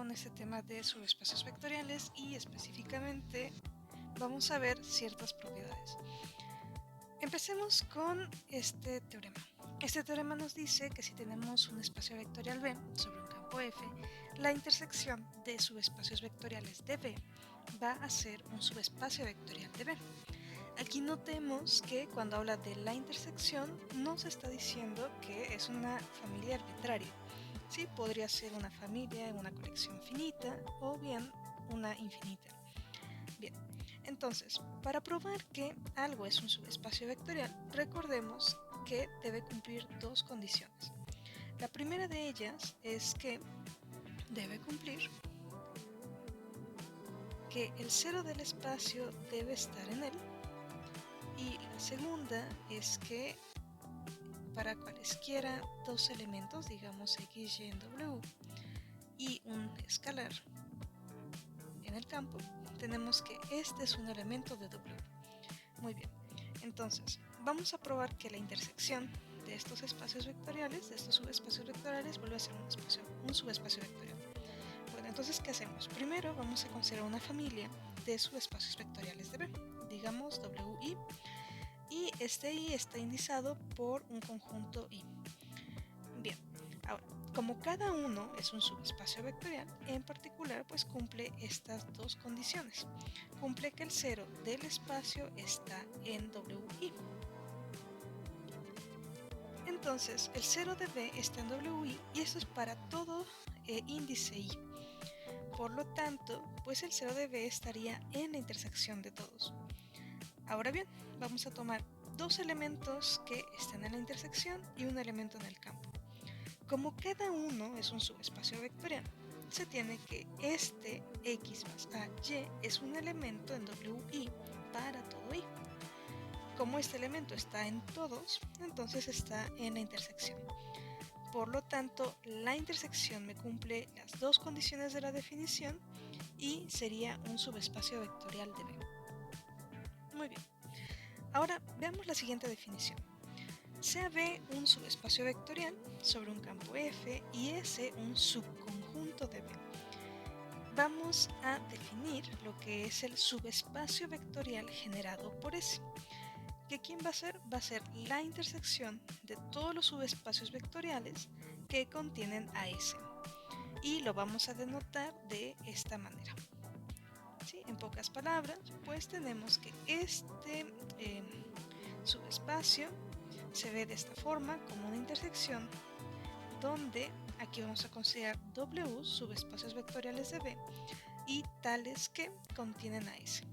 con este tema de subespacios vectoriales y específicamente vamos a ver ciertas propiedades. Empecemos con este teorema. Este teorema nos dice que si tenemos un espacio vectorial V sobre un campo F, la intersección de subespacios vectoriales de V va a ser un subespacio vectorial de V. Aquí notemos que cuando habla de la intersección nos está diciendo que es una familia arbitraria. Sí, podría ser una familia en una colección finita o bien una infinita. Bien, entonces, para probar que algo es un subespacio vectorial, recordemos que debe cumplir dos condiciones. La primera de ellas es que debe cumplir que el cero del espacio debe estar en él, y la segunda es que para cualesquiera dos elementos, digamos x, y en w, y un escalar en el campo, tenemos que este es un elemento de w. Muy bien, entonces vamos a probar que la intersección de estos espacios vectoriales, de estos subespacios vectoriales, vuelve a ser un subespacio vectorial. Bueno, entonces, ¿qué hacemos? Primero vamos a considerar una familia de subespacios vectoriales de V, digamos WI, y este I está indizado por un conjunto I. Bien, ahora, como cada uno es un subespacio vectorial, en particular pues cumple estas dos condiciones. Cumple que el cero del espacio está en WI. Entonces, el cero de V está en WI y esto es para todo índice I. Por lo tanto, pues el cero de V estaría en la intersección de todos. Ahora bien, vamos a tomar dos elementos que están en la intersección y un elemento en el campo. Como cada uno es un subespacio vectorial, se tiene que este x más a y es un elemento en WI para todo I. Como este elemento está en todos, entonces está en la intersección. Por lo tanto, la intersección me cumple las dos condiciones de la definición y sería un subespacio vectorial de V. Muy bien. Ahora veamos la siguiente definición. Sea V un subespacio vectorial sobre un campo F y S un subconjunto de V. Vamos a definir lo que es el subespacio vectorial generado por S. ¿Que quién va a ser? Va a ser la intersección de todos los subespacios vectoriales que contienen a S. Y lo vamos a denotar de esta manera. ¿Sí? En pocas palabras, pues tenemos que este subespacio se ve de esta forma, como una intersección donde aquí vamos a considerar W subespacios vectoriales de V y tales que contienen a S.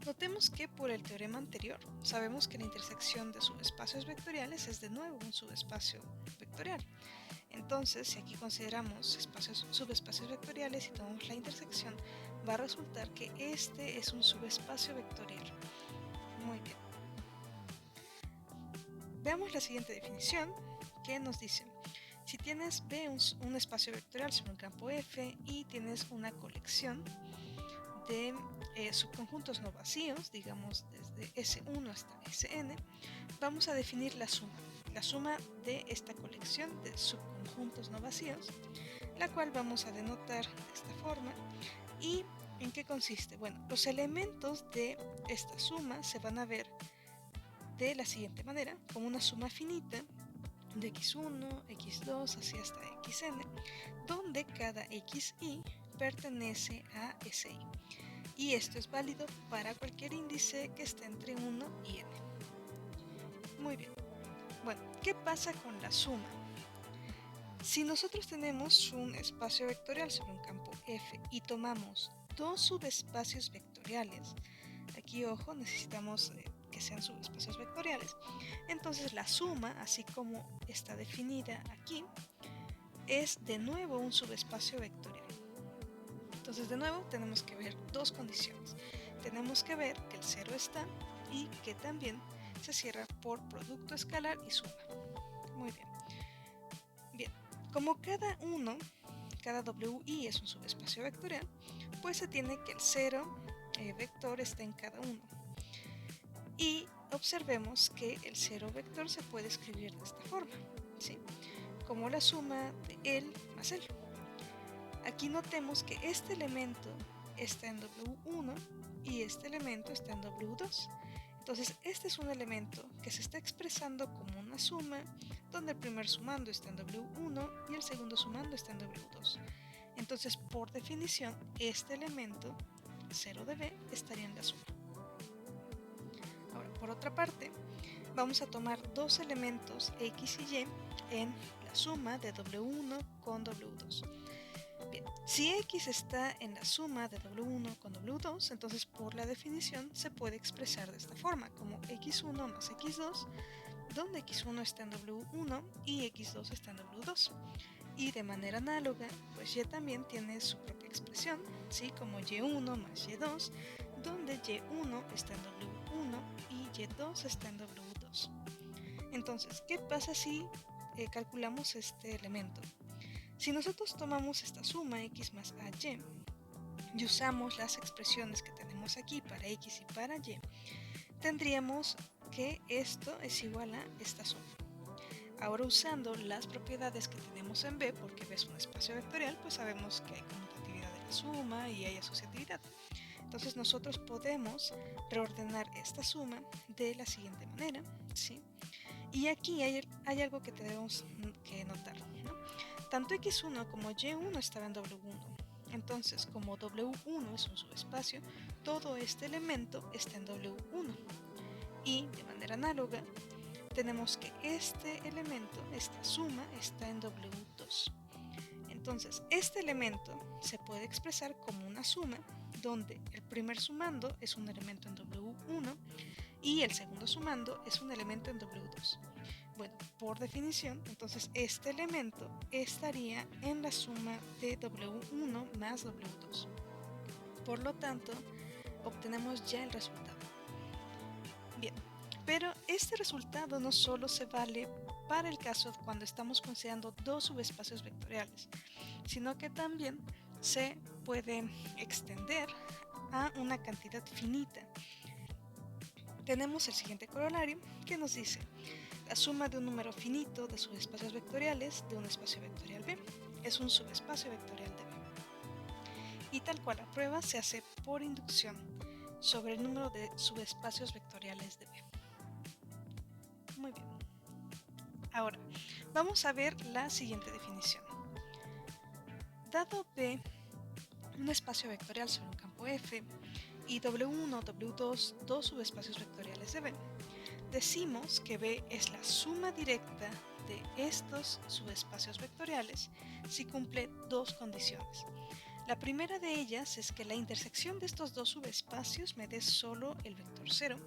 Notemos que por el teorema anterior sabemos que la intersección de subespacios vectoriales es de nuevo un subespacio vectorial. Entonces, si aquí consideramos subespacios vectoriales y tomamos la intersección, va a resultar que este es un subespacio vectorial. Muy bien. Veamos la siguiente definición que nos dice: si tienes V un espacio vectorial sobre un campo F y tienes una colección de subconjuntos no vacíos, digamos desde S1 hasta Sn, vamos a definir la suma de esta colección de subconjuntos no vacíos, la cual vamos a denotar de esta forma. ¿Y en qué consiste? Bueno, los elementos de esta suma se van a ver de la siguiente manera, como una suma finita de x1, x2, así hasta xn, donde cada xi pertenece a Si. Y esto es válido para cualquier índice que esté entre 1 y n. Muy bien. Bueno, ¿qué pasa con la suma? Si nosotros tenemos un espacio vectorial sobre un campo F y tomamos dos subespacios vectoriales, aquí ojo, necesitamos que sean subespacios vectoriales, entonces la suma, así como está definida aquí, es de nuevo un subespacio vectorial. Entonces de nuevo tenemos que ver dos condiciones. Tenemos que ver que el cero está y que también se cierra por producto escalar y suma. Muy bien. Bien, como cada WI es un subespacio vectorial, pues se tiene que el cero vector está en cada uno. Y observemos que el cero vector se puede escribir de esta forma, ¿sí? Como la suma de él más él. Aquí notemos que este elemento está en W1 y este elemento está en W2. Entonces este es un elemento que se está expresando como una suma, donde el primer sumando está en W1 y el segundo sumando está en W2. Entonces, por definición, este elemento 0 de B estaría en la suma. Ahora, por otra parte, vamos a tomar dos elementos X y Y en la suma de W1 con W2. Bien, si X está en la suma de W1 con W2, entonces por la definición se puede expresar de esta forma, como X1 más X2, donde X1 está en W1 y X2 está en W2. Y de manera análoga, pues Y también tiene su propia expresión, ¿sí? Como Y1 más Y2, donde Y1 está en W1 y Y2 está en W2. Entonces, ¿qué pasa si calculamos este elemento? Si nosotros tomamos esta suma X más AY y usamos las expresiones que tenemos aquí para X y para Y, tendríamos que esto es igual a esta suma. Ahora, usando las propiedades que tenemos en B, porque B es un espacio vectorial, pues sabemos que hay conmutatividad de la suma y hay asociatividad. Entonces nosotros podemos reordenar esta suma de la siguiente manera, ¿sí? Y aquí hay algo que tenemos que notar, ¿no? Tanto X1 como Y1 estaban en W1. Entonces, como W1 es un subespacio, todo este elemento está en W1. Y de manera análoga, tenemos que este elemento, esta suma, está en W2. Entonces, este elemento se puede expresar como una suma donde el primer sumando es un elemento en W1 y el segundo sumando es un elemento en W2. Bueno, por definición, entonces este elemento estaría en la suma de W1 más W2. Por lo tanto, obtenemos ya el resultado. Bien, pero este resultado no solo se vale para el caso cuando estamos considerando dos subespacios vectoriales, sino que también se puede extender a una cantidad finita. Tenemos el siguiente corolario que nos dice: la suma de un número finito de subespacios vectoriales de un espacio vectorial B es un subespacio vectorial de B. Y tal cual, la prueba se hace por inducción sobre el número de subespacios vectoriales de B. Muy bien. Ahora, vamos a ver la siguiente definición. Dado B un espacio vectorial sobre un campo F y W1, W2, dos subespacios vectoriales de B, decimos que B es la suma directa de estos subespacios vectoriales si cumple dos condiciones. La primera de ellas es que la intersección de estos dos subespacios me dé solo el vector 0,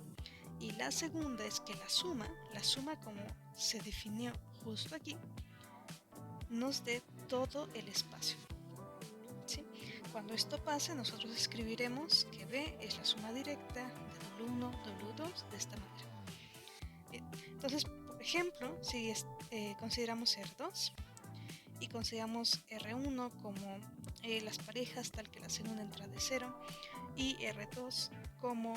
y la segunda es que la suma como se definió justo aquí, nos dé todo el espacio. ¿Sí? Cuando esto pase, nosotros escribiremos que B es la suma directa de W1, W2 de esta manera. Bien, entonces, por ejemplo, si consideramos R2 y consideramos R1 como las parejas tal que la segunda entrada es 0 y R2 como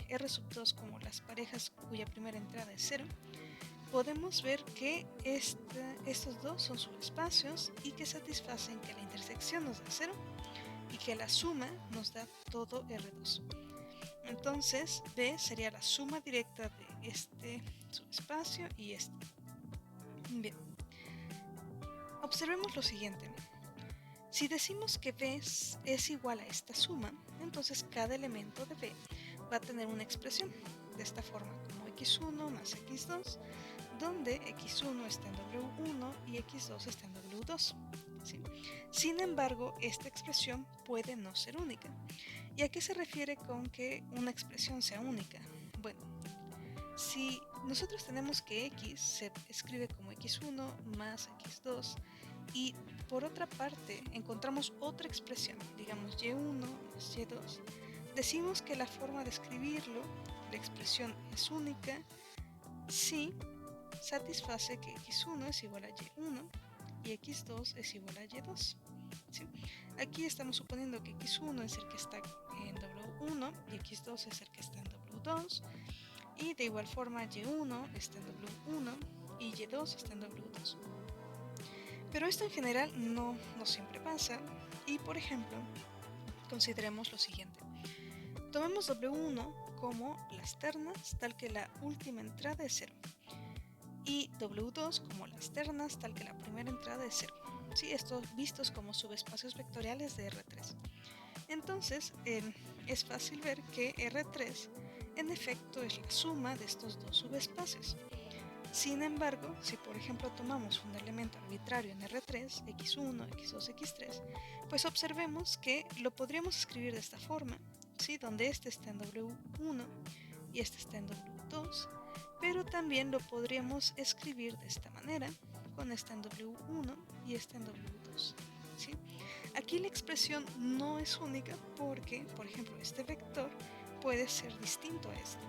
R2 como las parejas cuya primera entrada es 0, podemos ver que estos dos son subespacios y que satisfacen que la intersección nos da 0 y que la suma nos da todo R2. Entonces B sería la suma directa de este subespacio y este. Bien, observemos lo siguiente. Si decimos que B es igual a esta suma, entonces cada elemento de B va a tener una expresión de esta forma, como X1 más X2, donde X1 está en W1 y X2 está en W2. ¿Sí? Sin embargo, esta expresión puede no ser única. ¿Y a qué se refiere con que una expresión sea única? Bueno, si nosotros tenemos que X se escribe como X1 más X2 y por otra parte encontramos otra expresión, digamos Y1 más Y2, decimos que la forma de escribirlo, la expresión es única si satisface que X1 es igual a Y1 y X2 es igual a Y2. ¿Sí? Aquí estamos suponiendo que X1 es el que está en W1 y X2 es el que está en W2, y de igual forma Y1 está en W1 y Y2 está en W2. Pero esto en general no siempre pasa. Y por ejemplo, consideremos lo siguiente. Tomemos W1 como las ternas tal que la última entrada es 0. Y W2 como las ternas tal que la primera entrada es 0. ¿Sí? Estos vistos como subespacios vectoriales de R3. Entonces es fácil ver que R3 en efecto es la suma de estos dos subespacios. Sin embargo, si por ejemplo tomamos un elemento arbitrario en R3, x1, x2, x3, pues observemos que lo podríamos escribir de esta forma, ¿sí? Donde este está en W1 y este está en W2, pero también lo podríamos escribir de esta manera, con este en W1 y este en W2, ¿sí? Aquí la expresión no es única porque, por ejemplo, este vector puede ser distinto a este.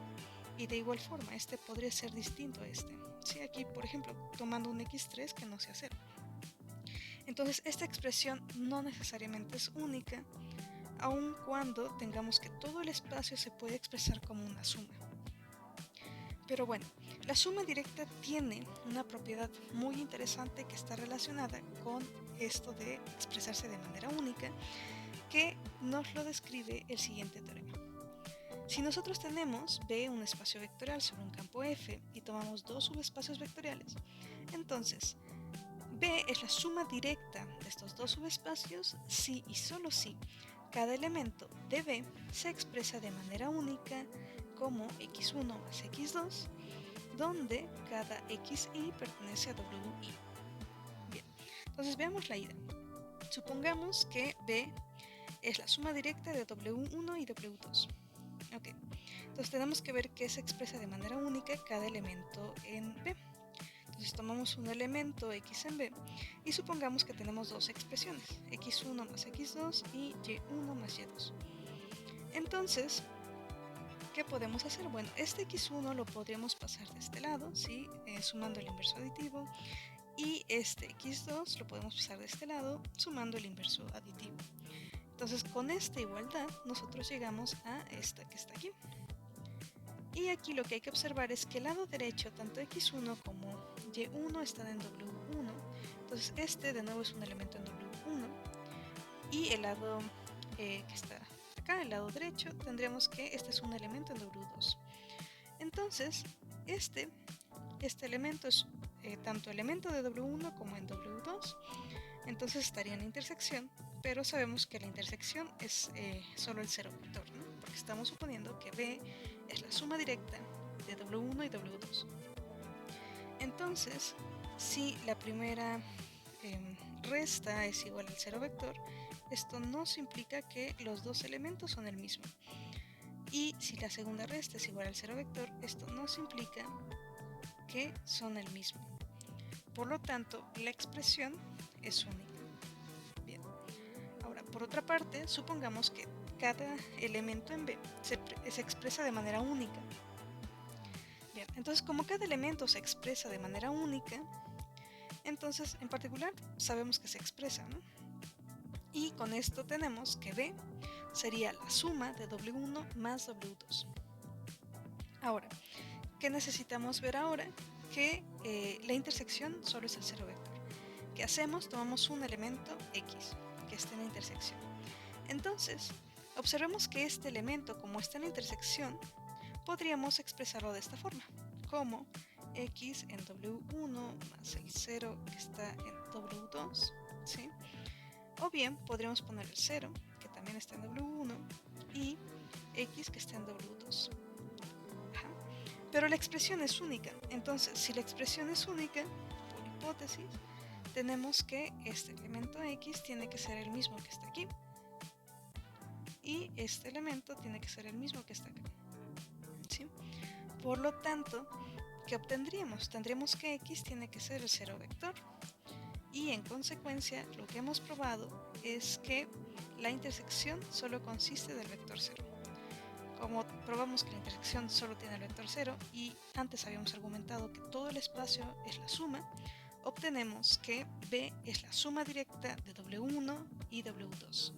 Y de igual forma, este podría ser distinto a este. ¿Sí? Aquí, por ejemplo, tomando un x3 que no sea 0. Entonces, esta expresión no necesariamente es única, aun cuando tengamos que todo el espacio se puede expresar como una suma. Pero bueno, la suma directa tiene una propiedad muy interesante que está relacionada con esto de expresarse de manera única, que nos lo describe el siguiente teorema. Si nosotros tenemos B un espacio vectorial sobre un campo F y tomamos dos subespacios vectoriales, entonces B es la suma directa de estos dos subespacios si y solo si cada elemento de B se expresa de manera única como x1 más x2, donde cada xi pertenece a wi. Bien, entonces veamos la idea. Supongamos que B es la suma directa de w1 y w2. Ok, entonces tenemos que ver que se expresa de manera única cada elemento en B. Entonces tomamos un elemento x en B y supongamos que tenemos dos expresiones, x1 más x2 y y1 más y2. Entonces, ¿qué podemos hacer? Bueno, este x1 lo podríamos pasar de este lado, ¿sí? Sumando el inverso aditivo, y este x2 lo podemos pasar de este lado, sumando el inverso aditivo. Entonces, con esta igualdad, nosotros llegamos a esta que está aquí. Y aquí lo que hay que observar es que el lado derecho, tanto x1 como y1 están en w1. Entonces, este de nuevo es un elemento en w1. Y el lado que está acá, el lado derecho, tendríamos que este es un elemento en w2. Entonces, este elemento es tanto elemento de w1 como en w2. Entonces estaría en la intersección, pero sabemos que la intersección es solo el cero vector, ¿no? Porque estamos suponiendo que B es la suma directa de W1 y W2. Entonces, si la primera resta es igual al cero vector, esto nos implica que los dos elementos son el mismo. Y si la segunda resta es igual al cero vector, esto nos implica que son el mismo. Por lo tanto, la expresión es única. Bien. Ahora, por otra parte, supongamos que cada elemento en B se expresa de manera única. Bien, entonces como cada elemento se expresa de manera única, entonces en particular sabemos que se expresa, ¿no? Y con esto tenemos que B sería la suma de W1 más W2. Ahora, ¿qué necesitamos ver ahora? Que la intersección solo es el cero vector. ¿Qué hacemos? Tomamos un elemento X que está en la intersección. Entonces, observemos que este elemento, como está en la intersección, podríamos expresarlo de esta forma, como X en W1 más el 0 que está en W2, ¿sí? O bien podríamos poner el 0, que también está en W1, y X que está en W2. Ajá. Pero la expresión es única, entonces si la expresión es única, por hipótesis, tenemos que este elemento X tiene que ser el mismo que está aquí. Y este elemento tiene que ser el mismo que está acá. ¿Sí? Por lo tanto, ¿qué obtendríamos? Tendríamos que X tiene que ser el cero vector. Y en consecuencia, lo que hemos probado es que la intersección solo consiste del vector 0. Como probamos que la intersección solo tiene el vector 0 y antes habíamos argumentado que todo el espacio es la suma, obtenemos que B es la suma directa de W1 y W2.